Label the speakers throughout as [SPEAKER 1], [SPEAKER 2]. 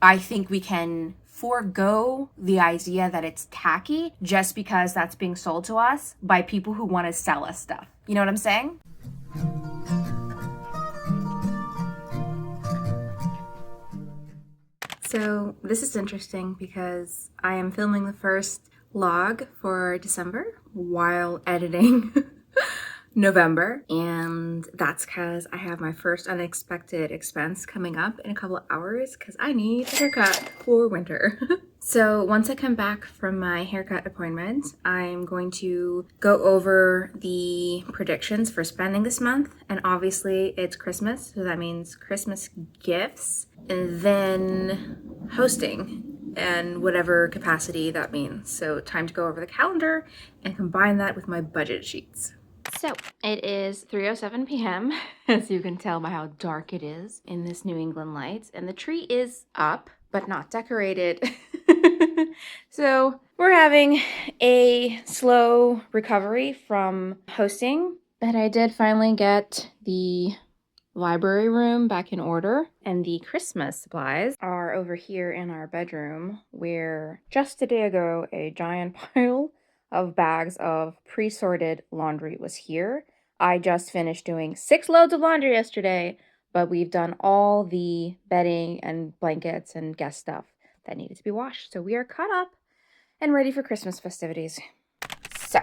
[SPEAKER 1] I think we can forego the idea that it's tacky just because that's being sold to us by people who want to sell us stuff. You know what I'm saying? So this is interesting because I am filming the first log for December while editing November, and that's because I have my first unexpected expense coming up in a couple of hours because I need a haircut for winter. So once I come back from my haircut appointment, I'm going to go over the predictions for spending this month, and obviously it's Christmas, so that means Christmas gifts, and then hosting and whatever capacity that means. So time to go over the calendar and combine that with my budget sheets. So it is 3:07 p.m. as you can tell by how dark it is in this New England light, and the tree is up but not decorated. So we're having a slow recovery from hosting, but I did finally get the library room back in order, and the Christmas supplies are over here in our bedroom, where just a day ago a giant pile of bags of pre-sorted laundry was here. I just finished doing 6 loads of laundry yesterday, but we've done all the bedding and blankets and guest stuff that needed to be washed, so we are caught up and ready for Christmas festivities. So,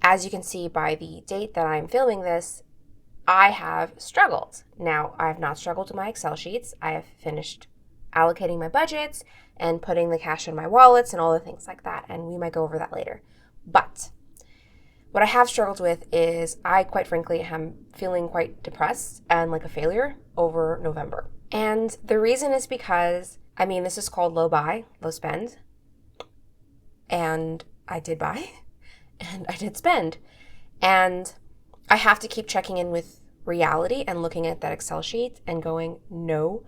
[SPEAKER 1] as you can see by the date that I'm filming this, I have struggled. Now, I have not struggled with my Excel sheets. I have finished allocating my budgets and putting the cash in my wallets and all the things like that, and we might go over that later. But what I have struggled with is I, quite frankly, am feeling quite depressed and like a failure over November. And the reason is because, this is called low buy, low spend. And I did buy, and I did spend. And I have to keep checking in with reality and looking at that Excel sheet and going, no,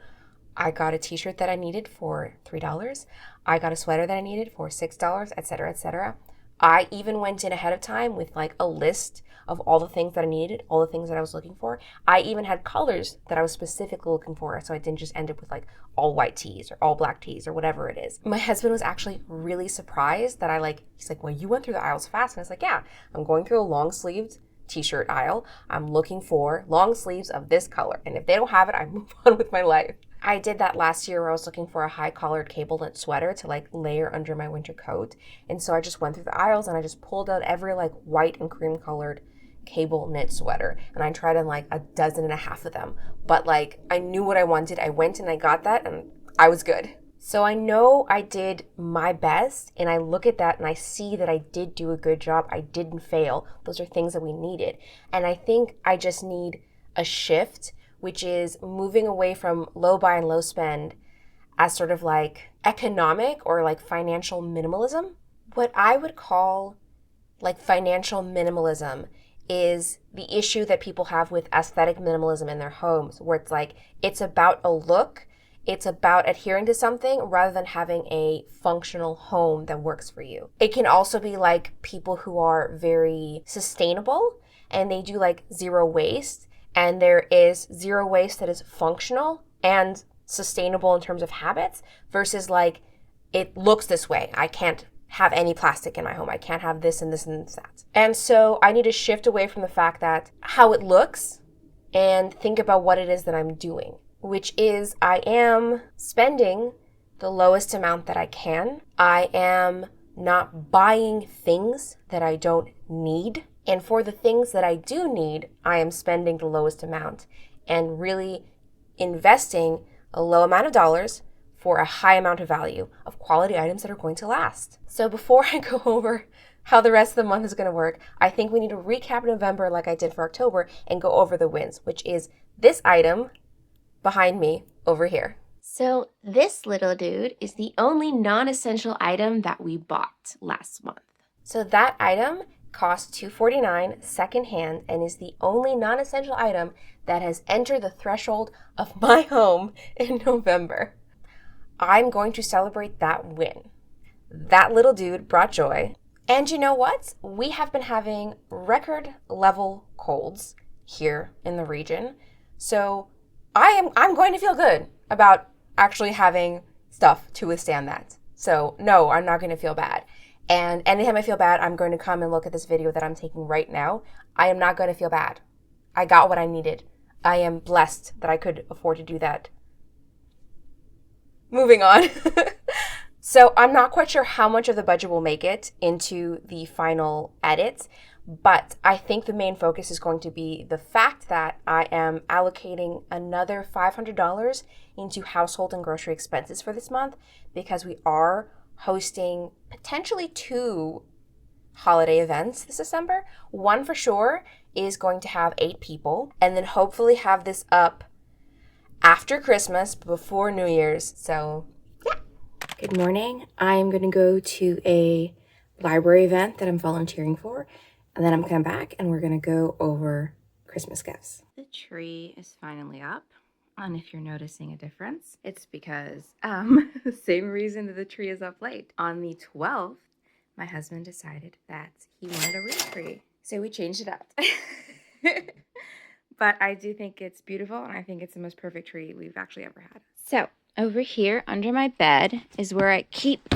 [SPEAKER 1] I got a t-shirt that I needed for $3. I got a sweater that I needed for $6, etc., etc. I even went in ahead of time with like a list of all the things that I needed, all the things that I was looking for. I even had colors that I was specifically looking for, so I didn't just end up with like all white tees or all black tees or whatever it is. My husband was actually really surprised that he's like, well, you went through the aisles fast. And I was like, yeah, I'm going through a long-sleeved t-shirt aisle. I'm looking for long sleeves of this color. And if they don't have it, I move on with my life. I did that last year where I was looking for a high-collared cable knit sweater to like layer under my winter coat. And so I just went through the aisles and I just pulled out every like white and cream colored cable knit sweater. And I tried on like 12 of them. But like I knew what I wanted. I went and I got that and I was good. So I know I did my best, and I look at that and I see that I did do a good job. I didn't fail. Those are things that we needed. And I think I just need a shift, which is moving away from low buy and low spend as sort of like economic or like financial minimalism. What I would call like financial minimalism is the issue that people have with aesthetic minimalism in their homes, where it's like it's about a look. It's about adhering to something rather than having a functional home that works for you. It can also be like people who are very sustainable and they do like zero waste, and there is zero waste that is functional and sustainable in terms of habits versus like it looks this way. I can't have any plastic in my home. I can't have this and this and that. And so I need to shift away from the fact that how it looks and think about what it is that I'm doing, which is I am spending the lowest amount that I can. I am not buying things that I don't need. And for the things that I do need, I am spending the lowest amount and really investing a low amount of dollars for a high amount of value of quality items that are going to last. So before I go over how the rest of the month is going to work, I think we need to recap November like I did for October and go over the wins, which is this item behind me over here. So this little dude is the only non-essential item that we bought last month. So that item cost $249 secondhand and is the only non-essential item that has entered the threshold of my home in November. I'm going to celebrate that win. That little dude brought joy. And you know what? We have been having record level colds here in the region. So I'm going to feel good about actually having stuff to withstand that. So no, I'm not going to feel bad. And anytime I feel bad, I'm going to come and look at this video that I'm taking right now. I am not going to feel bad. I got what I needed. I am blessed that I could afford to do that. Moving on. So I'm not quite sure how much of the budget will make it into the final edits, but I think the main focus is going to be the fact that I am allocating another $500 into household and grocery expenses for this month, because we are hosting potentially 2 holiday events this December. One for sure is going to have 8 people, and then hopefully have this up after Christmas, before New Year's. So yeah. Good morning. I'm going to go to a library event that I'm volunteering for, and then I'm going to come back and we're going to go over Christmas gifts. The tree is finally up. And if you're noticing a difference, it's because the same reason that the tree is up late. On the 12th, my husband decided that he wanted a real tree, so we changed it up. But I do think it's beautiful, and I think it's the most perfect tree we've actually ever had. So over here under my bed is where I keep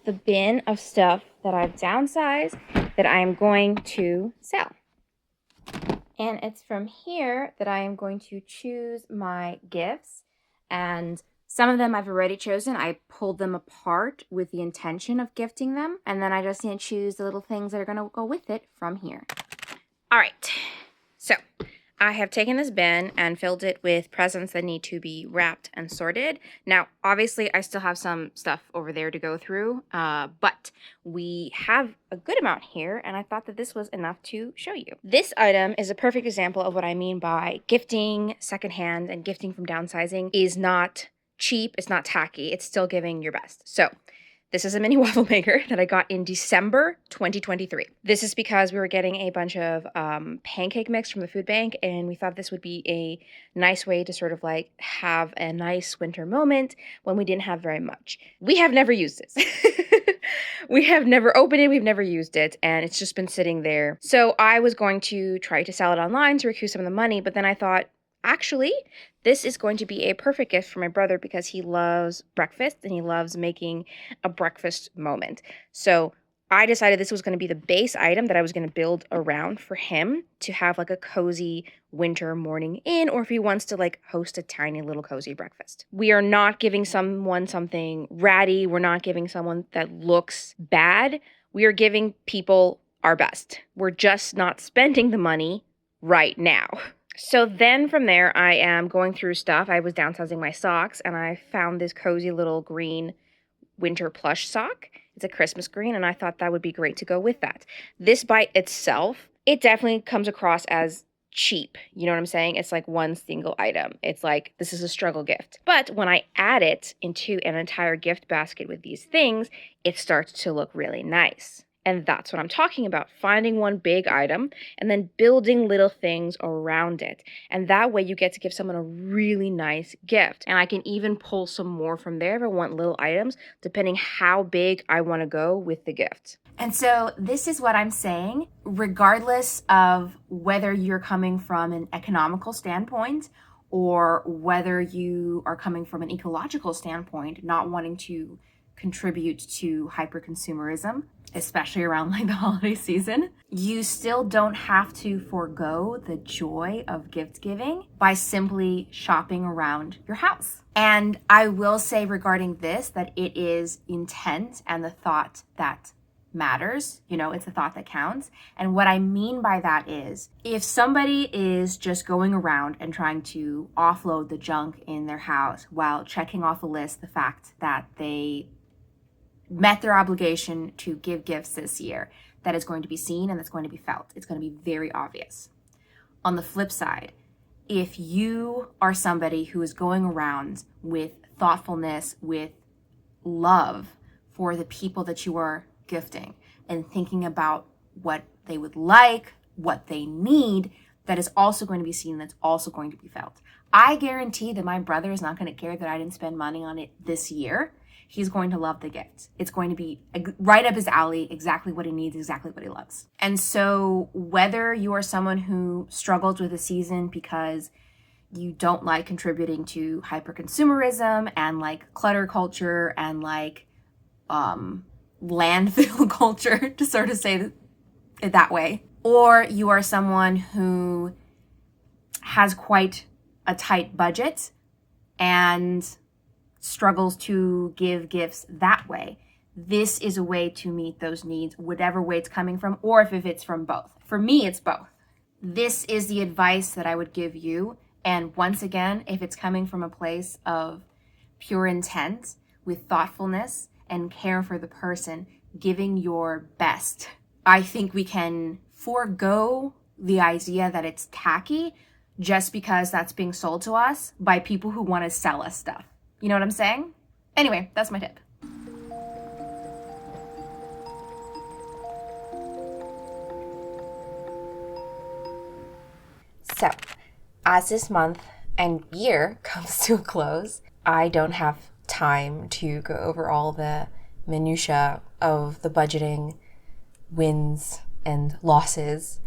[SPEAKER 1] the bin of stuff that I've downsized that I am going to sell. And it's from here that I am going to choose my gifts. And some of them I've already chosen. I pulled them apart with the intention of gifting them. And then I just need to choose the little things that are going to go with it from here. All right. So I have taken this bin and filled it with presents that need to be wrapped and sorted. Now, obviously, I still have some stuff over there to go through, but we have a good amount here, and I thought that this was enough to show you. This item is a perfect example of what I mean by gifting secondhand, and gifting from downsizing is not cheap, it's not tacky, it's still giving your best. So this is a mini waffle maker that I got in December 2023. This is because we were getting a bunch of pancake mix from the food bank, and we thought this would be a nice way to sort of like have a nice winter moment when we didn't have very much. We have never used this. We have never opened it, we've never used it, and it's just been sitting there. So I was going to try to sell it online to recoup some of the money, but then I thought, actually, this is going to be a perfect gift for my brother because he loves breakfast and he loves making a breakfast moment. So I decided this was going to be the base item that I was going to build around for him to have like a cozy winter morning in, or if he wants to like host a tiny little cozy breakfast. We are not giving someone something ratty. We're not giving someone that looks bad. We are giving people our best. We're just not spending the money right now. So then from there, I am going through stuff. I was downsizing my socks, and I found this cozy little green winter plush sock. It's a Christmas green, and I thought that would be great to go with that. This by itself, it definitely comes across as cheap. You know what I'm saying? It's like one single item. It's like, this is a struggle gift. But when I add it into an entire gift basket with these things, it starts to look really nice. And that's what I'm talking about, finding one big item and then building little things around it. And that way you get to give someone a really nice gift. And I can even pull some more from there if I want little items, depending how big I want to go with the gift. And so this is what I'm saying, regardless of whether you're coming from an economical standpoint or whether you are coming from an ecological standpoint, not wanting to contribute to hyper-consumerism, especially around like the holiday season, you still don't have to forego the joy of gift giving by simply shopping around your house. And I will say regarding this that it is intent and the thought that matters. You know, it's the thought that counts. And what I mean by that is, if somebody is just going around and trying to offload the junk in their house while checking off a list the fact that they met their obligation to give gifts this year, that is going to be seen and that's going to be felt. It's going to be very obvious. On the flip side, if you are somebody who is going around with thoughtfulness, with love for the people that you are gifting and thinking about what they would like, what they need, that is also going to be seen, that's also going to be felt. I guarantee that my brother is not going to care that I didn't spend money on it this year. He's going to love the gift. It's going to be right up his alley, exactly what he needs, exactly what he loves. And so whether you are someone who struggles with a season because
[SPEAKER 2] you don't like contributing to hyperconsumerism and like clutter culture and like landfill culture, to sort of say it that way. Or you are someone who has quite a tight budget and struggles to give gifts that way. This is a way to meet those needs, whatever way it's coming from, or if it's from both. For me, it's both. This is the advice that I would give you. And once again, if it's coming from a place of pure intent, with thoughtfulness and care for the person, giving your best, I think we can forego the idea that it's tacky just because that's being sold to us by people who want to sell us stuff. You know what I'm saying? Anyway, that's my tip.
[SPEAKER 1] So, as this month and year comes to a close, I don't have time to go over all the minutiae of the budgeting wins and losses,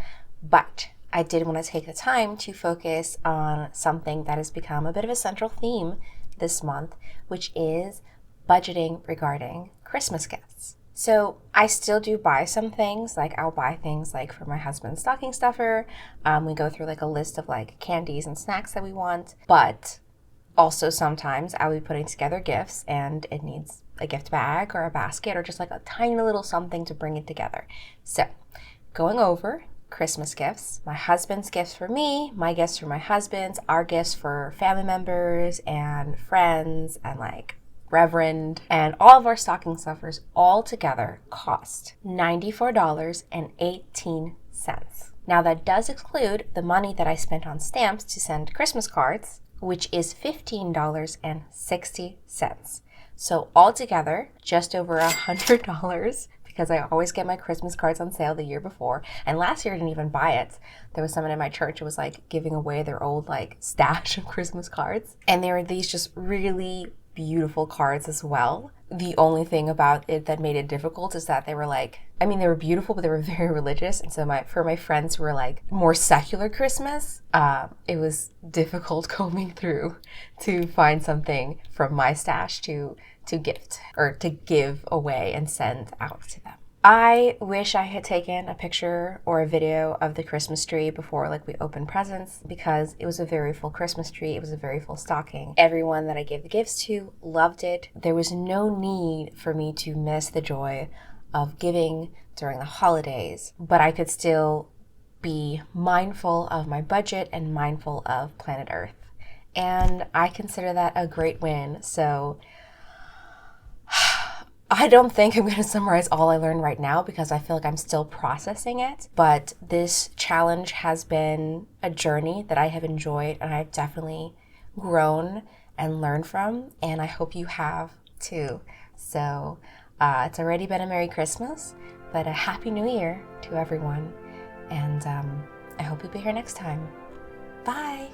[SPEAKER 1] but I did want to take the time to focus on something that has become a bit of a central theme this month, which is budgeting regarding Christmas gifts. So I still do buy some things, like I'll buy things like for my husband's stocking stuffer. We go through like a list of like candies and snacks that we want, but also sometimes I'll be putting together gifts and it needs a gift bag or a basket or just like a tiny little something to bring it together. So going over Christmas gifts, my husband's gifts for me, my gifts for my husband, our gifts for family members and friends and like Reverend, and all of our stocking stuffers all together cost $94.18. Now that does exclude the money that I spent on stamps to send Christmas cards, which is $15.60. So altogether, just over $100, because I always get my Christmas cards on sale the year before. And last year I didn't even buy it. There was someone in my church who was like giving away their old like stash of Christmas cards. And they were these just really beautiful cards as well. The only thing about it that made it difficult is that they were like, I mean, they were beautiful, but they were very religious. And so for my friends who were like more secular Christmas, it was difficult combing through to find something from my stash to gift or to give away and send out to them. I wish I had taken a picture or a video of the Christmas tree before like we opened presents, because it was a very full Christmas tree. It was a very full stocking. Everyone that I gave the gifts to loved it. There was no need for me to miss the joy of giving during the holidays, but I could still be mindful of my budget and mindful of planet Earth. And I consider that a great win. So I don't think I'm going to summarize all I learned right now because I feel like I'm still processing it. But this challenge has been a journey that I have enjoyed and I've definitely grown and learned from. And I hope you have too. So it's already been a Merry Christmas, but a Happy New Year to everyone. And I hope you'll be here next time. Bye.